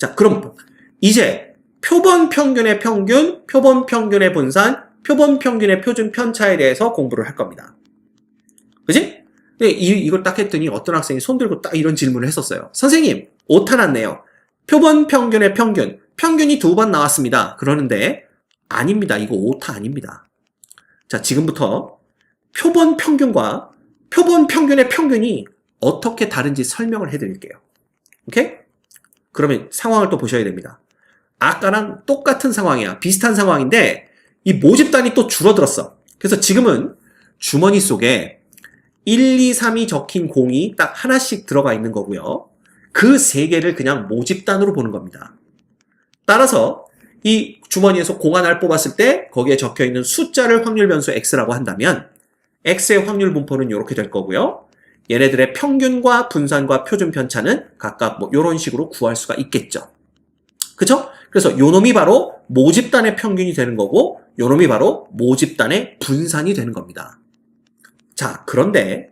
자, 그럼 이제 표본 평균의 평균, 표본 평균의 분산, 표본 평균의 표준 편차에 대해서 공부를 할 겁니다. 그지? 근데 이걸 딱 했더니 어떤 학생이 손 들고 딱 이런 질문을 했었어요. 선생님, 오타 났네요. 표본 평균의 평균, 평균이 2번 나왔습니다. 그러는데 아닙니다. 이거 오타 아닙니다. 자, 지금부터 표본 평균과 표본 평균의 평균이 어떻게 다른지 설명을 해드릴게요. 오케이? 그러면 상황을 또 보셔야 됩니다. 아까랑 똑같은 상황이야. 비슷한 상황인데 이 모집단이 또 줄어들었어. 그래서 지금은 주머니 속에 1, 2, 3이 적힌 공이 딱 하나씩 들어가 있는 거고요. 그 3개를 그냥 모집단으로 보는 겁니다. 따라서 이 주머니에서 공 하나를 뽑았을 때 거기에 적혀있는 숫자를 확률 변수 x라고 한다면 x의 확률 분포는 이렇게 될 거고요. 얘네들의 평균과 분산과 표준 편차는 각각 뭐 이런 식으로 구할 수가 있겠죠. 그쵸? 그래서 요 놈이 바로 모집단의 평균이 되는 거고 요 놈이 바로 모집단의 분산이 되는 겁니다. 자, 그런데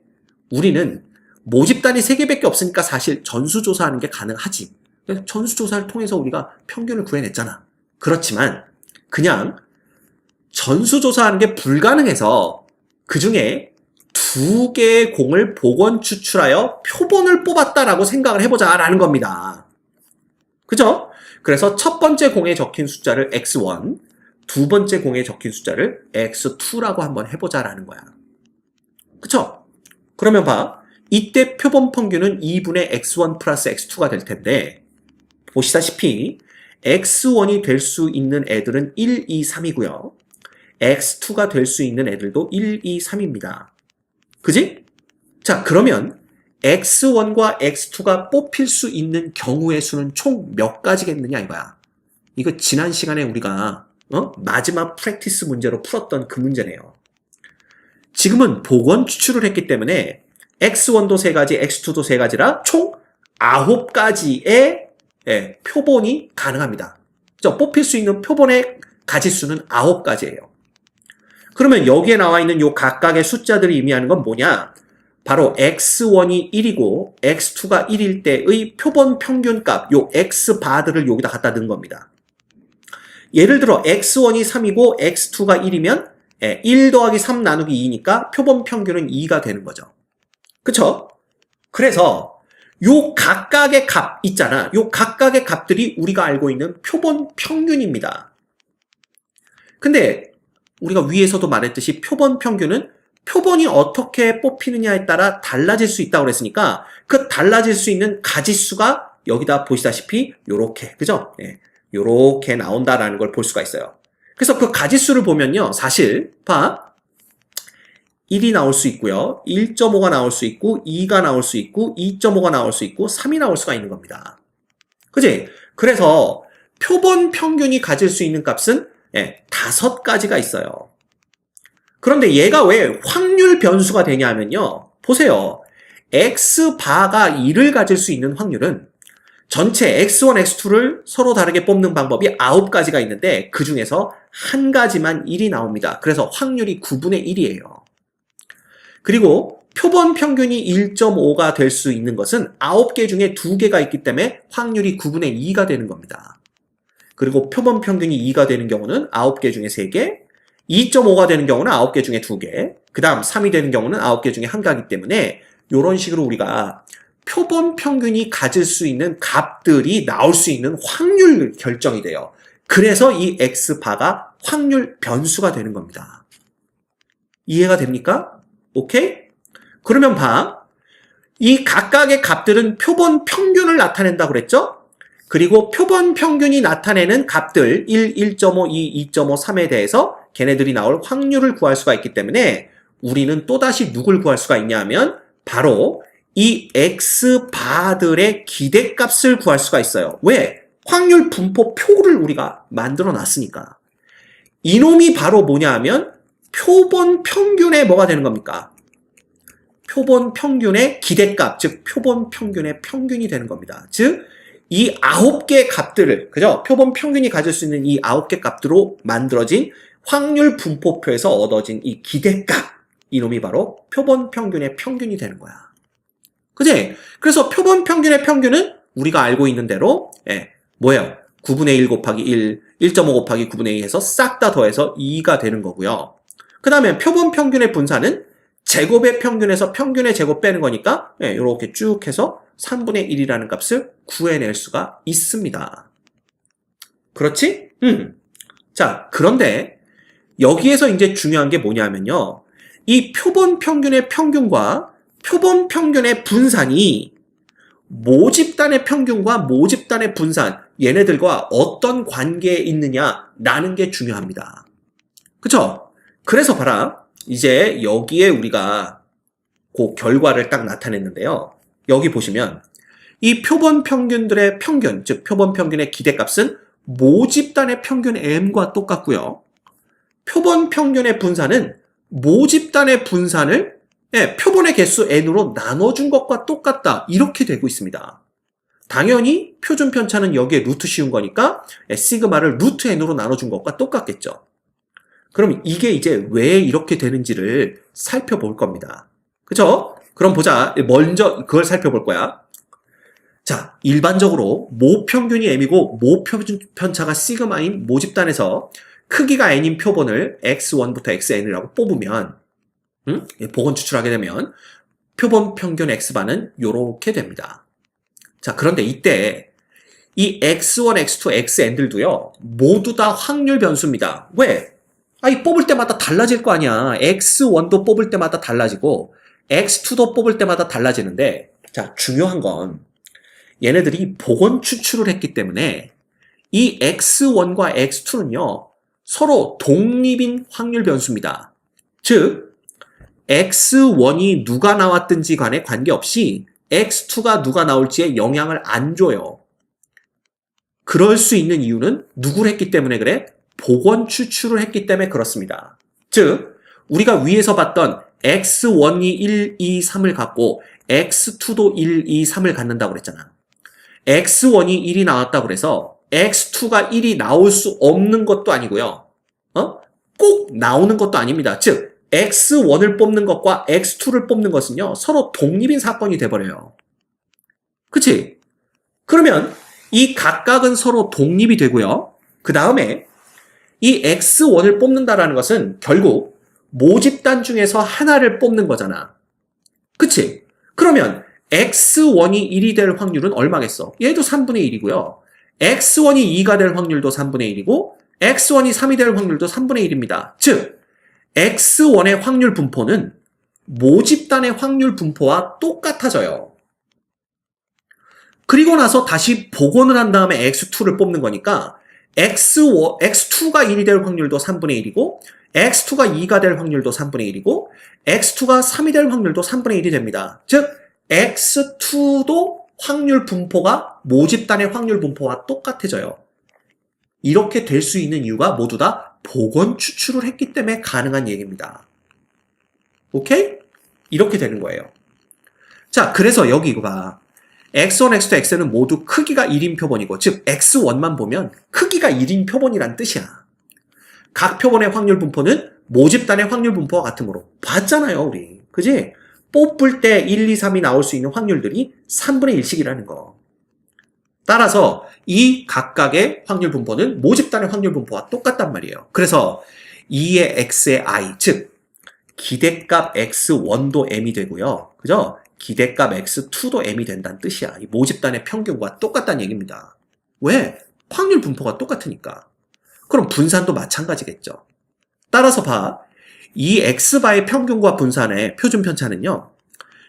우리는 모집단이 3개밖에 없으니까 사실 전수조사하는 게 가능하지. 전수조사를 통해서 우리가 평균을 구해냈잖아. 그렇지만 그냥 전수조사하는 게 불가능해서 그 중에 2개의 공을 복원 추출하여 표본을 뽑았다라고 생각을 해보자 라는 겁니다. 그죠? 그래서 첫 번째 공에 적힌 숫자를 x1, 두 번째 공에 적힌 숫자를 x2라고 한번 해보자라는 거야. 그쵸? 그러면 봐. 이때 표본 평균은 2분의 x1 플러스 x2가 될 텐데 보시다시피 x1이 될 수 있는 애들은 1, 2, 3이고요. x2가 될 수 있는 애들도 1, 2, 3입니다. 그지? 자, 그러면 x1과 x2가 뽑힐 수 있는 경우의 수는 총 몇 가지겠느냐 이거야. 이거 지난 시간에 우리가 마지막 프랙티스 문제로 풀었던 그 문제네요. 지금은 복원 추출을 했기 때문에 x1도 3가지, x2도 3가지라 총 9가지의 표본이 가능합니다. 그죠? 뽑힐 수 있는 표본의 가지수는 9가지예요. 그러면 여기에 나와 있는 요 각각의 숫자들이 의미하는 건 뭐냐? 바로 x1이 1이고 x2가 1일 때의 표본 평균값, 요 x바들을 여기다 갖다 넣은 겁니다. 예를 들어 x1이 3이고 x2가 1이면 1 더하기 3 나누기 2니까 표본 평균은 2가 되는 거죠. 그쵸? 그래서 요 각각의 값 있잖아. 요 각각의 값들이 우리가 알고 있는 표본 평균입니다. 근데 우리가 위에서도 말했듯이 표본 평균은 표본이 어떻게 뽑히느냐에 따라 달라질 수 있다고 그랬으니까 그 달라질 수 있는 가지수가 여기다 보시다시피 요렇게, 그죠? 요렇게 나온다라는 걸 볼 수가 있어요. 그래서 그 가지수를 보면요. 사실 봐. 1이 나올 수 있고요. 1.5가 나올 수 있고 2가 나올 수 있고 2.5가 나올 수 있고 3이 나올 수가 있는 겁니다. 그지? 그래서 표본 평균이 가질 수 있는 값은 5가지가 있어요. 그런데 얘가 왜 확률 변수가 되냐면요. 보세요. x바가 2를 가질 수 있는 확률은 전체 x1, x2를 서로 다르게 뽑는 방법이 9가지가 있는데 그 중에서 한 가지만 1이 나옵니다. 그래서 확률이 9분의 1이에요. 그리고 표본 평균이 1.5가 될 수 있는 것은 9개 중에 2개가 있기 때문에 확률이 9분의 2가 되는 겁니다. 그리고 표본 평균이 2가 되는 경우는 9개 중에 3개, 2.5가 되는 경우는 9개 중에 2개, 그 다음 3이 되는 경우는 9개 중에 1개이기 때문에 이런 식으로 우리가 표본 평균이 가질 수 있는 값들이 나올 수 있는 확률 결정이 돼요. 그래서 이 x바가 확률 변수가 되는 겁니다. 이해가 됩니까? 오케이? 그러면 봐. 이 각각의 값들은 표본 평균을 나타낸다고 그랬죠? 그리고 표본 평균이 나타내는 값들 1, 1.5, 2, 2.5, 3에 대해서 걔네들이 나올 확률을 구할 수가 있기 때문에 우리는 또다시 누굴 구할 수가 있냐 하면 바로 이 x바들의 기대값을 구할 수가 있어요. 왜? 확률 분포 표를 우리가 만들어 놨으니까. 이놈이 바로 뭐냐 하면 표본 평균의 뭐가 되는 겁니까? 표본 평균의 기대값, 즉 표본 평균의 평균이 되는 겁니다. 즉 이 9개의 값들을, 그죠? 표본 평균이 가질 수 있는 이 9개 값들로 만들어진 확률 분포표에서 얻어진 이 기대값, 이놈이 바로 표본 평균의 평균이 되는 거야. 그지? 그래서 표본 평균의 평균은 우리가 알고 있는 대로 뭐예요? 9분의 1 곱하기 1, 1.5 곱하기 9분의 2 해서 싹 다 더해서 2가 되는 거고요. 그 다음에 표본 평균의 분산은 제곱의 평균에서 평균의 제곱 빼는 거니까 이렇게 쭉 해서 3분의 1이라는 값을 구해낼 수가 있습니다. 그렇지? 자, 그런데 여기에서 이제 중요한 게 뭐냐면요. 이 표본 평균의 평균과 표본 평균의 분산이 모집단의 평균과 모집단의 분산, 얘네들과 어떤 관계에 있느냐라는 게 중요합니다. 그쵸? 그래서 봐라. 이제 여기에 우리가 그 결과를 딱 나타냈는데요. 여기 보시면 이 표본 평균들의 평균, 즉 표본 평균의 기대값은 모집단의 평균 m과 똑같고요. 표본 평균의 분산은 모집단의 분산을 표본의 개수 n으로 나눠준 것과 똑같다. 이렇게 되고 있습니다. 당연히 표준 편차는 여기에 루트 씌운 거니까 시그마를 루트 n으로 나눠준 것과 똑같겠죠. 그럼 이게 이제 왜 이렇게 되는지를 살펴볼 겁니다. 그죠? 그럼 보자. 먼저 그걸 살펴볼 거야. 자, 일반적으로 모평균이 m이고 모표준 편차가 시그마인 모집단에서 크기가 n인 표본을 x1부터 xn이라고 뽑으면 복원 추출하게 되면 표본 평균 x반은 요렇게 됩니다. 자, 그런데 이때 이 x1, x2, xn들도요 모두 다 확률 변수입니다. 왜? 이 뽑을 때마다 달라질 거 아니야. x1도 뽑을 때마다 달라지고 x2도 뽑을 때마다 달라지는데, 자, 중요한 건 얘네들이 복원 추출을 했기 때문에 이 x1과 x2는요 서로 독립인 확률 변수입니다. 즉 x1이 누가 나왔든지 간에 관계없이 x2가 누가 나올지에 영향을 안 줘요. 그럴 수 있는 이유는 누구를 했기 때문에 그래? 복원 추출을 했기 때문에 그렇습니다. 즉 우리가 위에서 봤던 x1이 1, 2, 3을 갖고 x2도 1, 2, 3을 갖는다고 그랬잖아. x1이 1이 나왔다고 그래서 x2가 1이 나올 수 없는 것도 아니고요. 꼭 나오는 것도 아닙니다. 즉 x1을 뽑는 것과 x2를 뽑는 것은요 서로 독립인 사건이 돼버려요. 그치? 그러면 이 각각은 서로 독립이 되고요. 그 다음에 이 x1을 뽑는다라는 것은 결국 모집단 중에서 하나를 뽑는 거잖아. 그치? 그러면 x1이 1이 될 확률은 얼마겠어? 얘도 3분의 1이고요. x1이 2가 될 확률도 3분의 1이고 x1이 3이 될 확률도 3분의 1입니다. 즉 x1의 확률 분포는 모집단의 확률 분포와 똑같아져요. 그리고 나서 다시 복원을 한 다음에 x2를 뽑는 거니까 x2가 1이 될 확률도 3분의 1이고 x2가 2가 될 확률도 3분의 1이고 x2가 3이 될 확률도 3분의 1이 됩니다. 즉 x2도 확률 분포가 모집단의 확률 분포와 똑같아져요. 이렇게 될 수 있는 이유가 모두 다 복원 추출을 했기 때문에 가능한 얘기입니다. 오케이? 이렇게 되는 거예요. 자, 그래서 여기 이거 봐. x1, x2, x는 모두 크기가 1인 표본이고 즉 x1만 보면 크기가 1인 표본이란 뜻이야. 각 표본의 확률 분포는 모집단의 확률 분포와 같으므로 봤잖아요 우리. 그지? 뽑을 때 1, 2, 3이 나올 수 있는 확률들이 3분의 1씩이라는 거. 따라서 이 각각의 확률 분포는 모집단의 확률 분포와 똑같단 말이에요. 그래서 2의 x의 i, 즉 기대값 x1도 m이 되고요. 그죠? 기대값 x2도 m이 된다는 뜻이야. 이 모집단의 평균과 똑같다는 얘기입니다. 왜? 확률 분포가 똑같으니까. 그럼 분산도 마찬가지겠죠. 따라서 봐. 이 x바의 평균과 분산의 표준 편차는요.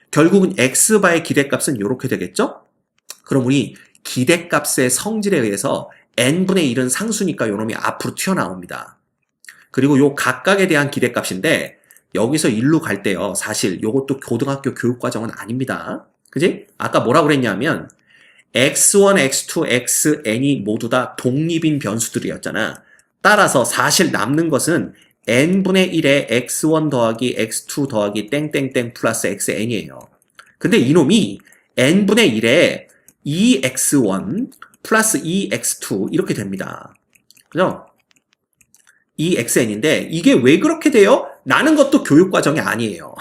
결국은 x바의 기대값은 이렇게 되겠죠? 그럼 우리 기대값의 성질에 의해서 n분의 1은 상수니까 요놈이 앞으로 튀어나옵니다. 그리고 요 각각에 대한 기대값인데 여기서 1로 갈 때요. 사실 요것도 고등학교 교육과정은 아닙니다. 그지? 아까 뭐라고 그랬냐면 x1, x2, xn이 모두 다 독립인 변수들이었잖아. 따라서 사실 남는 것은 n분의 1에 x1 더하기 x2 더하기 땡땡땡 플러스 xn이에요. 근데 이놈이 n분의 1에 2x1 플러스 2x2 이렇게 됩니다. 그죠? 2xn인데 이게 왜 그렇게 돼요? 라는 것도 교육과정이 아니에요.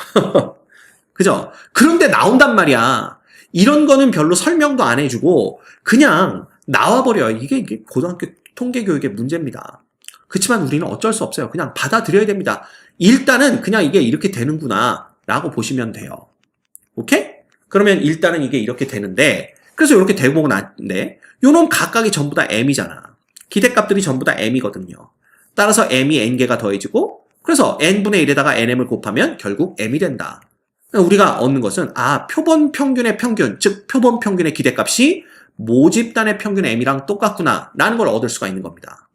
그죠? 그런데 나온단 말이야. 이런 거는 별로 설명도 안 해주고 그냥 나와버려요. 이게 고등학교 통계교육의 문제입니다. 그렇지만 우리는 어쩔 수 없어요. 그냥 받아들여야 됩니다. 일단은 그냥 이게 이렇게 되는구나 라고 보시면 돼요. 오케이? 그러면 일단은 이게 이렇게 되는데, 그래서 이렇게 되고 났는데 요놈 각각이 전부 다 m이잖아. 기대값들이 전부 다 m이거든요. 따라서 m이 n개가 더해지고, 그래서 n분의 1에다가 nm을 곱하면 결국 m이 된다. 우리가 얻는 것은 표본 평균의 평균, 즉 표본 평균의 기대값이 모집단의 평균 m이랑 똑같구나 라는 걸 얻을 수가 있는 겁니다.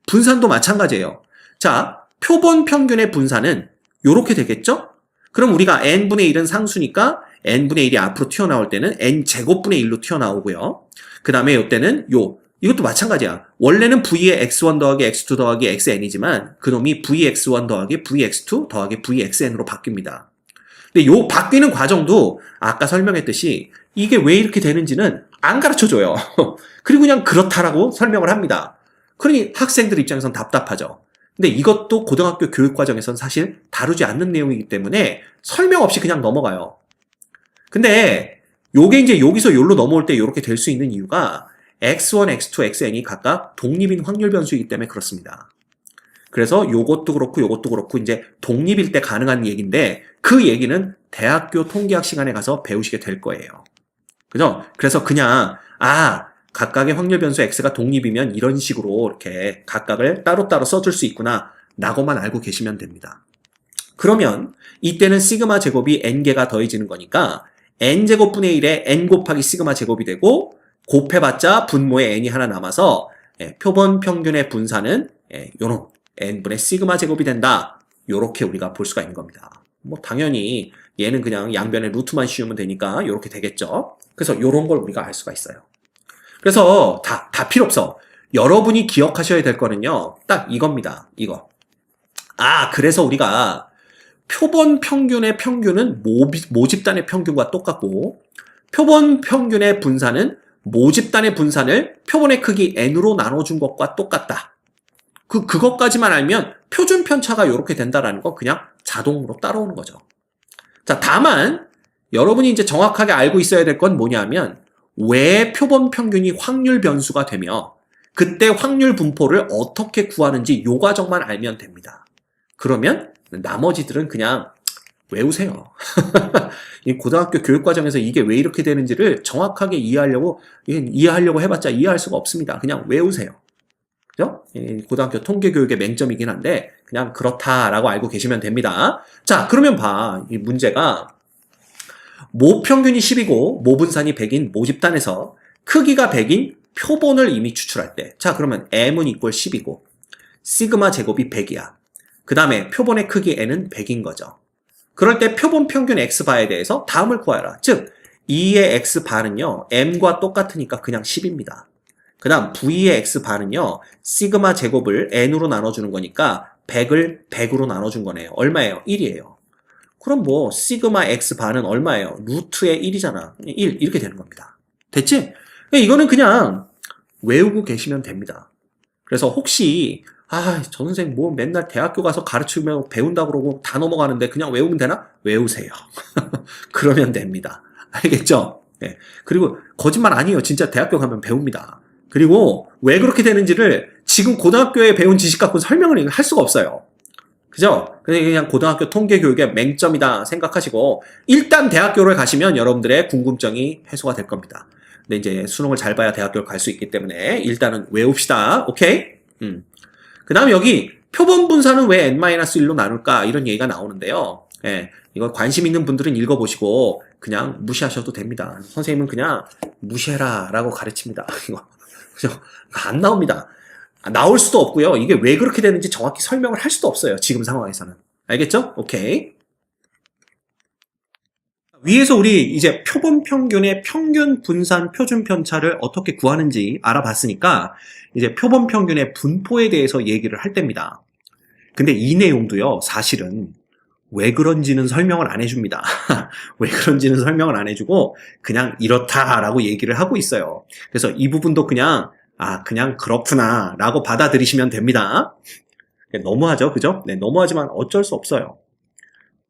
분산도 마찬가지예요. 자, 표본 평균의 분산은 이렇게 되겠죠? 그럼 우리가 n분의 1은 상수니까 n분의 1이 앞으로 튀어나올 때는 n제곱분의 1로 튀어나오고요. 그 다음에 이때는 이것도 마찬가지야. 원래는 v의 x1 더하기 x2 더하기 xn이지만 그놈이 vx1 더하기 vx2 더하기 vxn으로 바뀝니다. 근데 요 바뀌는 과정도 아까 설명했듯이 이게 왜 이렇게 되는지는 안 가르쳐줘요. 그리고 그냥 그렇다라고 설명을 합니다. 그러니 학생들 입장에선 답답하죠. 근데 이것도 고등학교 교육과정에선 사실 다루지 않는 내용이기 때문에 설명 없이 그냥 넘어가요. 근데 요게 이제 여기서 요로 넘어올 때 이렇게 될 수 있는 이유가 x1, x2, xn이 각각 독립인 확률 변수이기 때문에 그렇습니다. 그래서 요것도 그렇고 이제 독립일 때 가능한 얘기인데 그 얘기는 대학교 통계학 시간에 가서 배우시게 될 거예요. 그죠? 그래서 그냥 각각의 확률 변수 x가 독립이면 이런 식으로 이렇게 각각을 따로따로 써줄 수 있구나 라고만 알고 계시면 됩니다. 그러면 이때는 시그마 제곱이 n개가 더해지는 거니까 n제곱분의 1에 n 곱하기 시그마 제곱이 되고 곱해봤자 분모에 n이 하나 남아서 표본 평균의 분산은 요런 n분의 시그마 제곱이 된다. 요렇게 우리가 볼 수가 있는 겁니다. 뭐 당연히 얘는 그냥 양변에 루트만 씌우면 되니까 요렇게 되겠죠. 그래서 요런 걸 우리가 알 수가 있어요. 그래서 다 필요 없어. 여러분이 기억하셔야 될 거는요. 딱 이겁니다. 이거. 그래서 우리가 표본 평균의 평균은 모집단의 평균과 똑같고 표본 평균의 분산은 모집단의 분산을 표본의 크기 n으로 나눠준 것과 똑같다. 그것까지만 알면 표준 편차가 이렇게 된다라는 거 그냥 자동으로 따라오는 거죠. 자, 다만 여러분이 이제 정확하게 알고 있어야 될 건 뭐냐면 왜 표본 평균이 확률 변수가 되며 그때 확률 분포를 어떻게 구하는지 요 과정만 알면 됩니다. 그러면 나머지들은 그냥 외우세요. 이 고등학교 교육과정에서 이게 왜 이렇게 되는지를 정확하게 이해하려고 해봤자 이해할 수가 없습니다. 그냥 외우세요. 그죠? 고등학교 통계교육의 맹점이긴 한데 그냥 그렇다라고 알고 계시면 됩니다. 자, 그러면 이 문제가 모평균이 10이고 모분산이 100인 모집단에서 크기가 100인 표본을 이미 추출할 때, 자, 그러면 m은 이꼴 10이고 시그마 제곱이 100이야. 그 다음에 표본의 크기 n은 100인 거죠. 그럴 때 표본 평균 x바에 대해서 다음을 구하라. 즉 2의 x바는요 m과 똑같으니까 그냥 10입니다. 그 다음 v의 x바는요 시그마 제곱을 n으로 나눠주는 거니까 100을 100으로 나눠준 거네요. 얼마예요? 1이에요. 그럼 뭐 시그마 x바는 얼마예요? 루트의 1이잖아. 1 이렇게 되는 겁니다. 됐지? 이거는 그냥 외우고 계시면 됩니다. 그래서 혹시 저 선생님 뭐 맨날 대학교 가서 가르치면 배운다 그러고 다 넘어가는데 그냥 외우면 되나? 외우세요. 그러면 됩니다. 알겠죠? 네. 그리고 거짓말 아니에요. 진짜 대학교 가면 배웁니다. 그리고 왜 그렇게 되는지를 지금 고등학교에 배운 지식 갖고 설명을 할 수가 없어요. 그죠? 그냥 고등학교 통계교육의 맹점이다 생각하시고 일단 대학교를 가시면 여러분들의 궁금증이 해소가 될 겁니다. 근데 이제 수능을 잘 봐야 대학교를 갈 수 있기 때문에 일단은 외웁시다. 오케이? 그 다음에 여기 표본 분산은 왜 n-1로 나눌까? 이런 얘기가 나오는데요. 이거 관심 있는 분들은 읽어보시고 그냥 무시하셔도 됩니다. 선생님은 그냥 무시해라 라고 가르칩니다. 이거 안 나옵니다. 나올 수도 없고요. 이게 왜 그렇게 되는지 정확히 설명을 할 수도 없어요. 지금 상황에서는. 알겠죠? 오케이. 위에서 우리 이제 표본 평균의 평균 분산 표준 편차를 어떻게 구하는지 알아봤으니까 이제 표본 평균의 분포에 대해서 얘기를 할 때입니다. 근데 이 내용도요, 사실은 왜 그런지는 설명을 안 해줍니다. 왜 그런지는 설명을 안 해주고 그냥 이렇다라고 얘기를 하고 있어요. 그래서 이 부분도 그냥 그냥 그렇구나 라고 받아들이시면 됩니다. 너무하죠, 그죠? 네, 너무하지만 어쩔 수 없어요.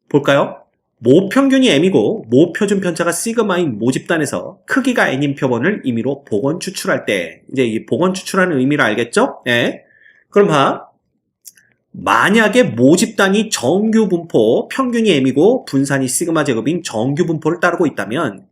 볼까요? 모평균이 m이고 모표준 편차가 시그마인 모집단에서 크기가 n인 표본을 임의로 복원 추출할 때, 이제 이 복원 추출하는 의미를 알겠죠? 네. 그럼 봐. 만약에 모집단이 정규 분포 평균이 m이고 분산이 시그마 제곱인 정규 분포를 따르고 있다면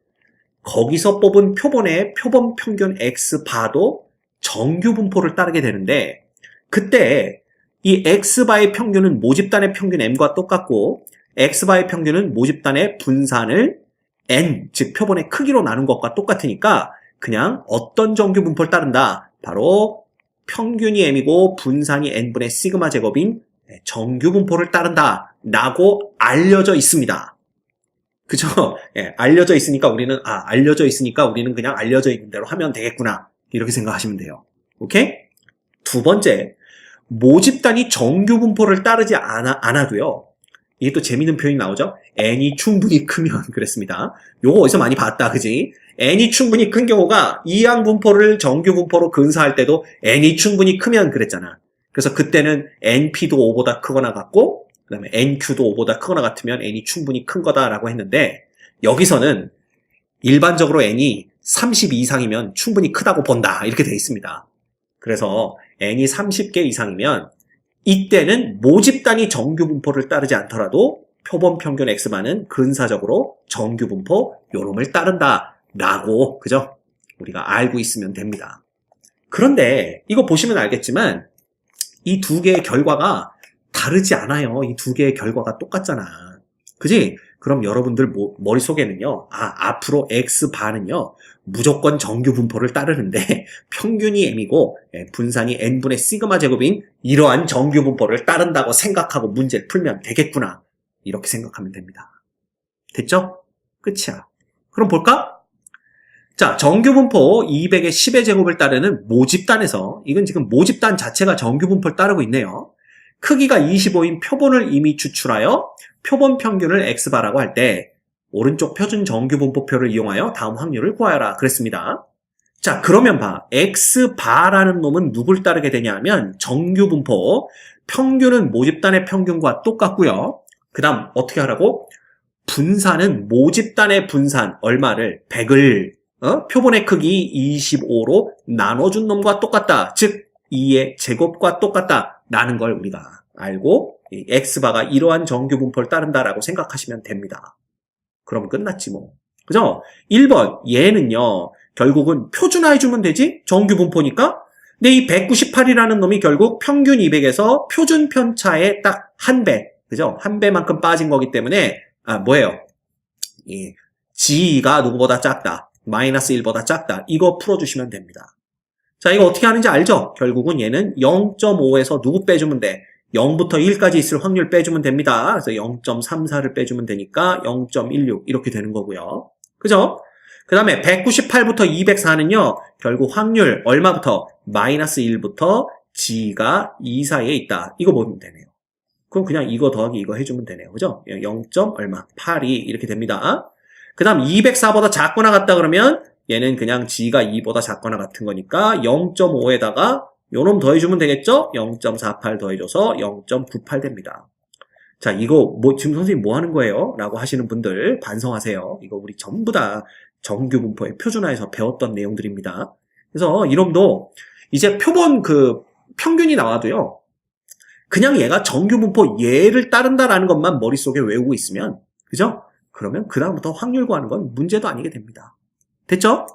거기서 뽑은 표본의 표본 평균 x바도 정규 분포를 따르게 되는데, 그때 이 x바의 평균은 모집단의 평균 m과 똑같고 x바의 평균은 모집단의 분산을 n, 즉 표본의 크기로 나눈 것과 똑같으니까 그냥 어떤 정규 분포를 따른다? 바로 평균이 m이고 분산이 n분의 시그마 제곱인 정규 분포를 따른다 라고 알려져 있습니다. 그죠? 예, 알려져 있으니까 우리는 그냥 알려져 있는 대로 하면 되겠구나, 이렇게 생각하시면 돼요. 오케이? 두 번째, 모집단이 정규 분포를 따르지 않아도요, 이게 또 재밌는 표현이 나오죠? n이 충분히 크면, 그랬습니다. 요거 어디서 많이 봤다, 그지? n이 충분히 큰 경우가 이항 분포를 정규 분포로 근사할 때도 n이 충분히 크면 그랬잖아. 그래서 그때는 np도 5보다 크거나 같고, 그 다음에 nq도 5보다 크거나 같으면 n이 충분히 큰 거다라고 했는데, 여기서는 일반적으로 n이 32 이상이면 충분히 크다고 본다, 이렇게 돼 있습니다. 그래서 n이 30개 이상이면 이때는 모집단이 정규 분포를 따르지 않더라도 표본 평균 x만은 근사적으로 정규 분포 요놈을 따른다 라고, 그죠? 우리가 알고 있으면 됩니다. 그런데 이거 보시면 알겠지만 이 두 개의 결과가 다르지 않아요. 이 두 개의 결과가 똑같잖아. 그지? 그럼 여러분들 머릿속에는요, 앞으로 x바는요 무조건 정규 분포를 따르는데 평균이 m이고 분산이 n분의 시그마 제곱인 이러한 정규 분포를 따른다고 생각하고 문제를 풀면 되겠구나, 이렇게 생각하면 됩니다. 됐죠? 끝이야. 그럼 볼까? 자, 정규 분포 200의 10의 제곱을 따르는 모집단에서, 이건 지금 모집단 자체가 정규 분포를 따르고 있네요. 크기가 25인 표본을 이미 추출하여 표본 평균을 x바라고 할 때 오른쪽 표준 정규 분포표를 이용하여 다음 확률을 구하여라 그랬습니다. 자, 그러면 봐. x바라는 놈은 누굴 따르게 되냐 하면 정규 분포 평균은 모집단의 평균과 똑같고요. 그 다음 어떻게 하라고? 분산은 모집단의 분산 얼마를? 100을 표본의 크기 25로 나눠준 놈과 똑같다. 즉 2의 제곱과 똑같다 라는 걸 우리가 알고 이 x바가 이러한 정규 분포를 따른다라고 생각하시면 됩니다. 그럼 끝났지 뭐. 그죠? 1번 얘는요 결국은 표준화해주면 되지? 정규 분포니까. 근데 이 198이라는 놈이 결국 평균 200에서 표준 편차의 딱 한 배, 그죠? 한 배만큼 빠진 거기 때문에 뭐예요? 이 g가 누구보다 작다, 마이너스 1보다 작다, 이거 풀어주시면 됩니다. 자, 이거 어떻게 하는지 알죠? 결국은 얘는 0.5에서 누구 빼주면 돼? 0부터 1까지 있을 확률 빼주면 됩니다. 그래서 0.34를 빼주면 되니까 0.16 이렇게 되는 거고요. 그죠? 그 다음에 198부터 204는요. 결국 확률 얼마부터? 마이너스 1부터 g가 2 사이에 있다. 이거 보면 되네요. 그럼 그냥 이거 더하기 이거 해주면 되네요. 그죠? 0. 얼마? 8이 이렇게 됩니다. 그 다음 204보다 작거나 같다 그러면 얘는 그냥 g가 2보다 작거나 같은 거니까 0.5에다가 요놈 더해주면 되겠죠? 0.48 더해줘서 0.98 됩니다. 자, 이거 지금 선생님 뭐 하는 거예요? 라고 하시는 분들 반성하세요. 이거 우리 전부 다 정규 분포의 표준화에서 배웠던 내용들입니다. 그래서 이놈도 이제 표본 평균이 나와도요, 그냥 얘가 정규 분포 얘를 따른다라는 것만 머릿속에 외우고 있으면, 그죠? 그러면 그다음부터 확률 구하는 건 문제도 아니게 됩니다. 됐죠?